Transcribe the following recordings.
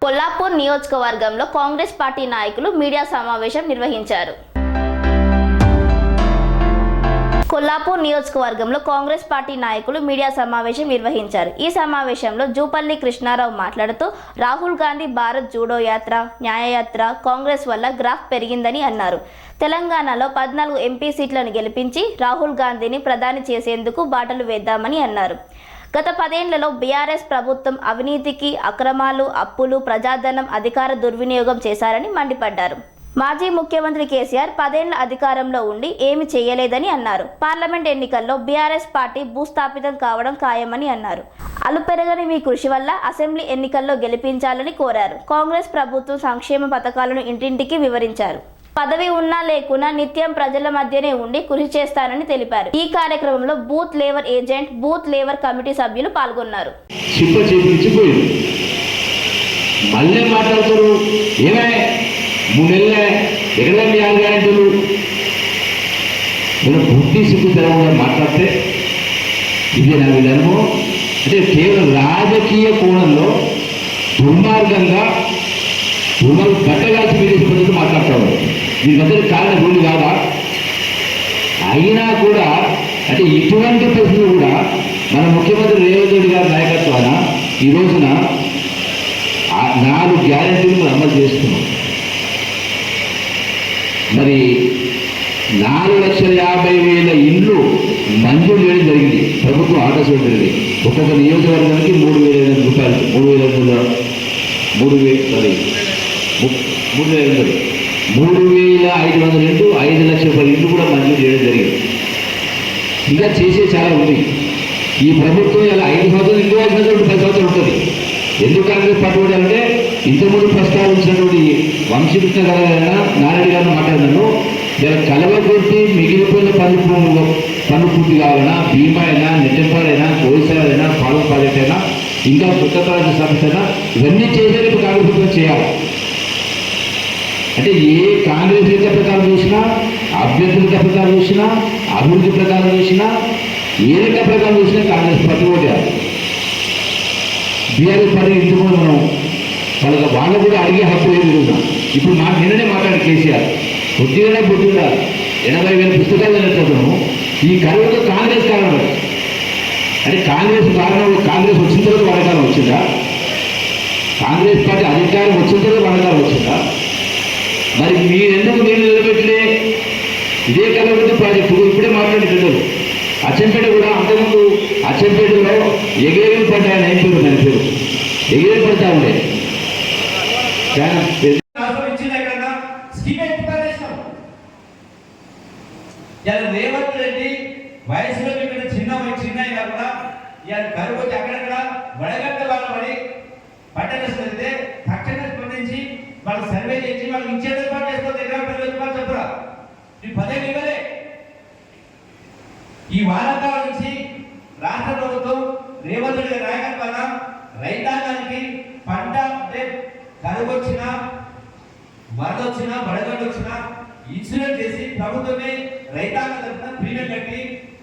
కొల్లాపూర్ నియోజకవర్గంలో కాంగ్రెస్ పార్టీ నాయకులు మీడియా సమావేశం నిర్వహించారు. కొల్లాపూర్ నియోజకవర్గంలో కాంగ్రెస్ పార్టీ నాయకులు మీడియా సమావేశం నిర్వహించారు. ఈ సమావేశంలో జూపల్లి కృష్ణారావు మాట్లాడుతూ రాహుల్ గాంధీ భారత్ జోడో యాత్ర, న్యాయయాత్ర కాంగ్రెస్ వల్ల గ్రాఫ్ పెరిగిందని అన్నారు. తెలంగాణలో 14 ఎంపీ సీట్లను గెలిపించి రాహుల్ గాంధీని ప్రధాని చేసేందుకు బాటలు వేద్దామని అన్నారు. గత 10 ఏళ్లలో బీఆర్ఎస్ ప్రభుత్వం అవినీతికి, అక్రమాలు, అప్పులు, ప్రజాధనం, అధికార దుర్వినియోగం చేశారని మండిపడ్డారు. మాజీ ముఖ్యమంత్రి కేసీఆర్ 10 ఏళ్ల అధికారంలో ఉండి ఏమి చేయలేదని అన్నారు. పార్లమెంట్ ఎన్నికల్లో బీఆర్ఎస్ పార్టీ భూస్థాపితం కావడం ఖాయమని అన్నారు. అలుపెరగని మీ కృషి వల్ల అసెంబ్లీ ఎన్నికల్లో గెలిపించాలని కోరారు. కాంగ్రెస్ ప్రభుత్వం సంక్షేమ పథకాలను ఇంటింటికి వివరించారు. పదవి ఉన్నా లేకున్నా నిత్యం ప్రజల మధ్యనే ఉండి కృషి చేస్తానని తెలిపారు. ఈ కార్యక్రమంలో బూత్ లేవర్ ఏజెంట్, బూత్ లేవర్ కమిటీ సభ్యులు పాల్గొన్నారు. మాట్లాడితే ఇది నా విధానము అంటే కేవలం రాజకీయ కోణంలో దుర్మార్గంగా గట్టగాల్సి విదేశీ మాట్లాడతాడు. దీనికందరి కారణ భూమి కాదా? అయినా కూడా అంటే ఇటువంటి ప్రశ్నలు కూడా మన ముఖ్యమంత్రి రేవంత్ రెడ్డి గారి నాయకత్వాన ఈ రోజున 4 గ్యారెంటీలు అమలు చేస్తున్నాం. మరి 4,50,000 ఇండ్లు మంజూరు చేయడం జరిగింది. ప్రభుత్వం ఆదేశం జరిగింది. ఒక్కొక్క నియోజకవర్గానికి 3,500 రూపాయలు 3,500 ఇంటూ 5 లక్షల రూపాయలు ఇండ్లు కూడా మంజూరు చేయడం జరిగింది. ఇంకా చేసే చాలా ఉంది. ఈ ప్రభుత్వం ఇలా 5 సంవత్సరాలు, ఇంకో 5 సంవత్సరాలు, 10 సంవత్సరాలు ఉంటుంది. ఎందుకు కాంగ్రెస్ పట్టుబడి అంటే ఇంతకుముందు ప్రస్తావించినటువంటి వంశీకృష్ణ గారైనా నారాయణ గారిని మాట్లాడినాను. ఇలా కలవగొట్టి మిగిలిపోయిన పన్ను పూర్తి కావాలన్నా, భీమా అయినా, నెట్టెంపాడైనా, కోయిసారైనా, పాలక ప్రాజెక్ట్ అయినా, ఇంకా పుట్టకాల సమస్య అయినా ఇవన్నీ చేసేది ఇప్పుడు కాంగ్రెస్ ప్రభుత్వం చేయాలి. అంటే ఏ కాంగ్రెస్ లెక్క ప్రకారం చూసినా, అభ్యర్థుల లెక్క ప్రకారం చూసినా, అభివృద్ధి ప్రకారం చూసినా, ఏ లెక్క ప్రకారం చూసినా కాంగ్రెస్ పట్టుబట్టారు. బీఆర్ఎస్ పార్టీ ఇందుకు మనం వాళ్ళు కూడా అడిగే హక్కు లేదు. ఇప్పుడు నిన్ననే మాట్లాడి కేసీఆర్ కొద్దిగానే బుద్ధిగా 80,000 పుస్తకాలు చదువుతాము. ఈ కరువుతో కాంగ్రెస్ కారణం అంటే కాంగ్రెస్ కారణం. కాంగ్రెస్ వచ్చిన తర్వాత వడకాలం వచ్చిందా? కాంగ్రెస్ పార్టీ అధికారం వచ్చిన తర్వాత వడకాలం వచ్చిందా? మరి మీరెందుకు నీళ్ళు నిలబెట్టలే? ఇదే కలవృద్ధి ప్రాజెక్టు ఇప్పుడే మాట్లాడుతున్నారు. అచ్చంపేట కూడా అంతకుముందు అచ్చంపేటలో ఎగేలు పడ్డాయని అయిపోయింది. దాని పేరు ఎగేలు పడతా ఉండే రేవంత్ రెడ్డి వయసులో చిన్న అయినా కూడా ఇవాళ కరువు వచ్చి అక్కడక్కడ వడగట్ట వాళ్ళు పడి పంట నష్టం అయితే తక్షణ స్పందించి వాళ్ళు సర్వే చేసి వాళ్ళకి ఇచ్చే ఏర్పాటు చేసుకోవాలి. ఎకరా 10,000 రూపాయలు చెప్పురా. ఈ 10 ఏళ్ళు ఇవ్వలే. ఈ వానాకాలం నుంచి రాష్ట్ర ప్రభుత్వం రేవంత్ రెడ్డి నాయకత్వాన రైతాంగానికి పంట అంటే కరువు వచ్చినా, వరద వచ్చినా, వడగడ్డ వచ్చినా ఇన్సూరెన్స్ చేసి ప్రభుత్వమే రైతాంగ తరఫున ప్రీమియం కట్టి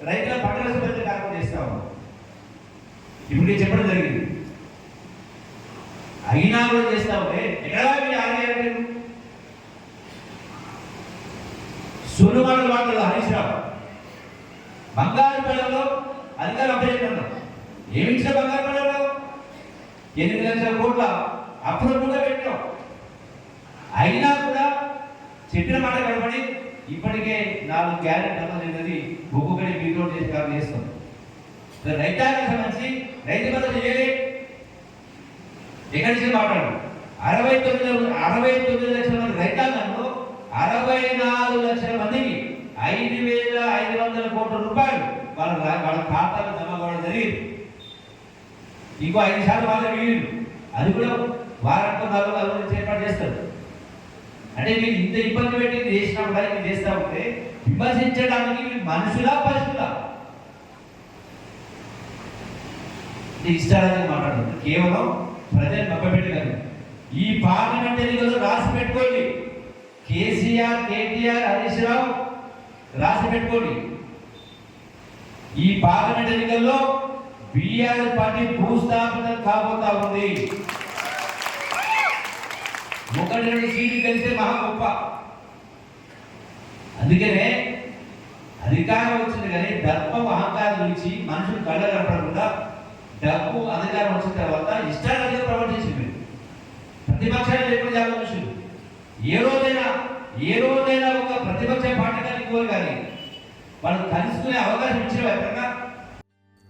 రైతుల పంట నష్టపరిహార కార్యక్రమం చేస్తాము. ఇప్పుడు నేను చెప్పడం జరిగింది. అయినా కూడా చేస్తా ఉంటే ఎక్కడ సులుమాటలు మాటలు హరీష్ రావు బంగారుపేటలో అధికారులు అభ్యర్థిస్తున్నారు. ఏమిచ్చిన బంగారుపేటలో 8 లక్షల కోట్ల అప్రూవల్గా పెట్టాం. అయినా కూడా చెప్పిన మాట కనబడి ఇప్పటికే 4 గ్యారెంటీ అన్నది ఒక్కొక్కటి మీతో చేసి కాదు చేస్తాం. రైతాంగానికి సంబంధించి రైతు భద్రత చేయలే. ఎక్కడి నుంచి మాట్లాడు 69 లక్షల మంది రైతాంగంలో 64 లక్షల మందికి 5,500 కోట్ల రూపాయలు వాళ్ళ ఖాతాలో జమ కావడం జరిగింది. ఇంకో 5% మాత్రం మిగిలింది. అది కూడా వారానికి 4 నుంచి ఏర్పాటు చేస్తారు. అంటే మీరు ఇంత ఇబ్బంది పెట్టి చేసినా కూడా ఇది చేస్తా ఉంటే విమర్శించడానికి మనుషులా పశువులా? ఇష్టాలని మాట్లాడుతుంది. కేవలం ప్రజలు మభ్యపెట్టి కాదు. ఈ పార్లమెంట్ ఎన్నికల్లో రాసి పెట్టుకోండి. కేసీఆర్, కేటీఆర్, హరీష్ రావు రాసి పెట్టుకోండి. ఈ పార్లమెంట్ ఎన్నికల్లో బీఆర్ఎస్ పార్టీ భూస్థాపితం కాబోతా ఉంది. ఒకటి రెండు సీట్లు గెలిస్తే మహా గొప్ప. అందుకనే అధికారం వచ్చింది కానీ దర్పం అహంకారం గురించి మనుషులు కళ్ళ కనపడకుండా డబ్బు అధికారం వచ్చిన తర్వాత ఇష్టాలుగా ప్రవర్తించింది. ప్రతిపక్షాలు లేకుండా మనుషులు ఏ రోజైనా ఒక ప్రతిపక్ష పార్టీ కానీ ఇంకోరు కానీ వాళ్ళు కలుసుకునే అవకాశం ఇచ్చిన ఎక్కడన్నా.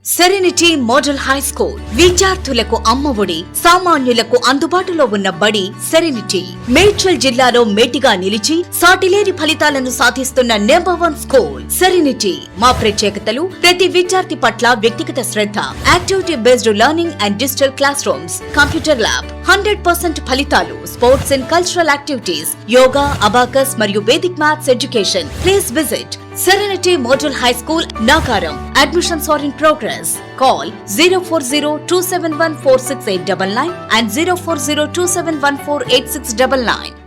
సెరెనిటీ మోడల్ హై స్కూల్ విద్యార్థులకు అమ్మఒడి, సామాన్యులకు అందుబాటులో ఉన్న బడి సెరెనిటీ. మేడ్చల్ జిల్లాలో మేటిగా నిలిచి సాటిలేని ఫలితాలను సాధిస్తున్న #1 స్కూల్ సెరెనిటీ. మా ప్రత్యేకతలు ప్రతి విద్యార్థి పట్ల వ్యక్తిగత శ్రద్ధ, activity based learning and digital classrooms, computer lab, 100% ఫలితాలు, sports and cultural activities, yoga, abacus మరియు Vedic maths education. Please visit Serenity Model High School, Nagaram. Admissions are in progress. Call 040-271-46899 and 040-271-48699.